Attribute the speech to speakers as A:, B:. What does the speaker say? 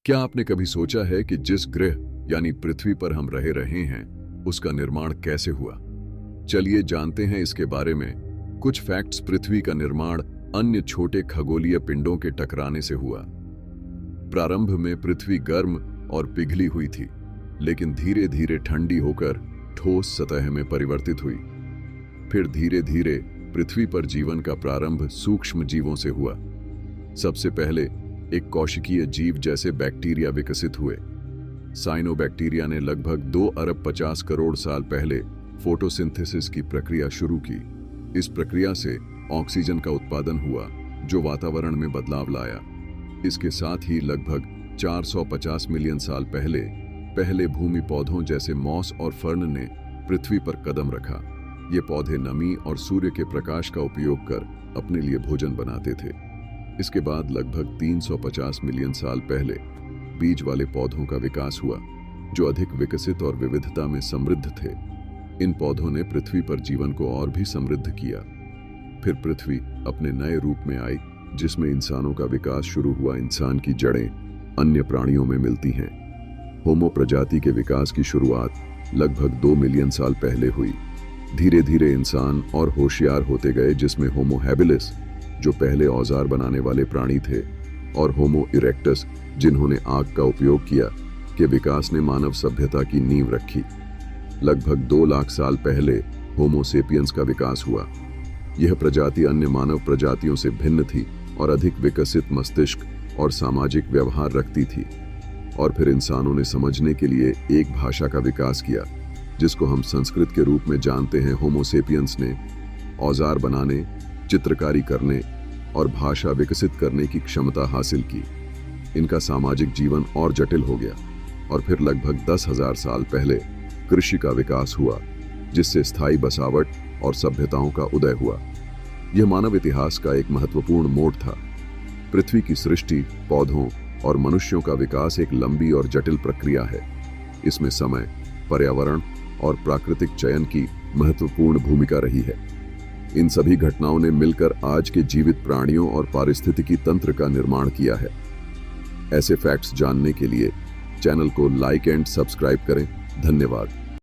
A: क्या आपने कभी सोचा है कि जिस ग्रह यानी पृथ्वी पर हम रहे हैं उसका निर्माण कैसे हुआ? चलिए जानते हैं इसके बारे में। कुछ फैक्ट्स। पृथ्वी का निर्माण अन्य छोटे खगोलीय पिंडों के टकराने से हुआ। प्रारंभ में पृथ्वी गर्म और पिघली हुई थी, लेकिन धीरे धीरे ठंडी होकर ठोस सतह में परिवर्तित हुई। फिर धीरे धीरे पृथ्वी पर जीवन का प्रारंभ सूक्ष्म जीवों से हुआ। सबसे पहले एक कोशिकीय जीव जैसे बैक्टीरिया विकसित हुए। साइनोबैक्टीरिया ने लगभग 2 अरब 50 करोड़ साल पहले फोटोसिंथेसिस की प्रक्रिया शुरू की। इस प्रक्रिया से ऑक्सीजन का उत्पादन हुआ, जो वातावरण में बदलाव लाया। इसके साथ ही लगभग 450 मिलियन साल पहले भूमि पौधों जैसे मॉस और फर्न ने पृथ्वी पर कदम रखा। ये पौधे नमी और सूर्य के प्रकाश का उपयोग कर अपने लिए भोजन बनाते थे। इसके बाद लगभग 350 मिलियन साल पहले बीज वाले पौधों का विकास हुआ, जो अधिक विकसित और विविधता में समृद्ध थे। इन पौधों ने पृथ्वी पर जीवन को और भी समृद्ध किया। फिर पृथ्वी अपने नए रूप में आई, जिसमें इंसानों का विकास शुरू हुआ। इंसान की जड़ें अन्य प्राणियों में मिलती हैं। होमो प्रजाति के विकास की शुरुआत लगभग 2 मिलियन साल पहले हुई। धीरे धीरे इंसान और होशियार होते गए, जिसमें होमो हैबिलिस, जो पहले औजार बनाने वाले प्राणी थे, और होमो इरेक्टस, जिन्होंने आग का उपयोग किया, के विकास ने मानव सभ्यता की नींव रखी। लगभग 2 लाख साल पहले होमो सेपियंस का विकास हुआ। यह प्रजाति अन्य मानव प्रजातियों से भिन्न थी और अधिक विकसित मस्तिष्क और सामाजिक व्यवहार रखती थी। और फिर इंसानों ने समझने के लिए एक भाषा का विकास किया, जिसको हम संस्कृत के रूप में जानते हैं। होमो सेपियंस ने औजार बनाने, चित्रकारी करने और भाषा विकसित करने की क्षमता हासिल की। इनका सामाजिक जीवन और जटिल हो गया। और फिर लगभग 10,000 साल पहले कृषि का विकास हुआ, जिससे स्थायी बसावट और सभ्यताओं का उदय हुआ। यह मानव इतिहास का एक महत्वपूर्ण मोड़ था। पृथ्वी की सृष्टि, पौधों और मनुष्यों का विकास एक लंबी और जटिल प्रक्रिया है। इसमें समय, पर्यावरण और प्राकृतिक चयन की महत्वपूर्ण भूमिका रही है। इन सभी घटनाओं ने मिलकर आज के जीवित प्राणियों और पारिस्थितिकी तंत्र का निर्माण किया है। ऐसे फैक्ट्स जानने के लिए चैनल को लाइक एंड सब्सक्राइब करें। धन्यवाद।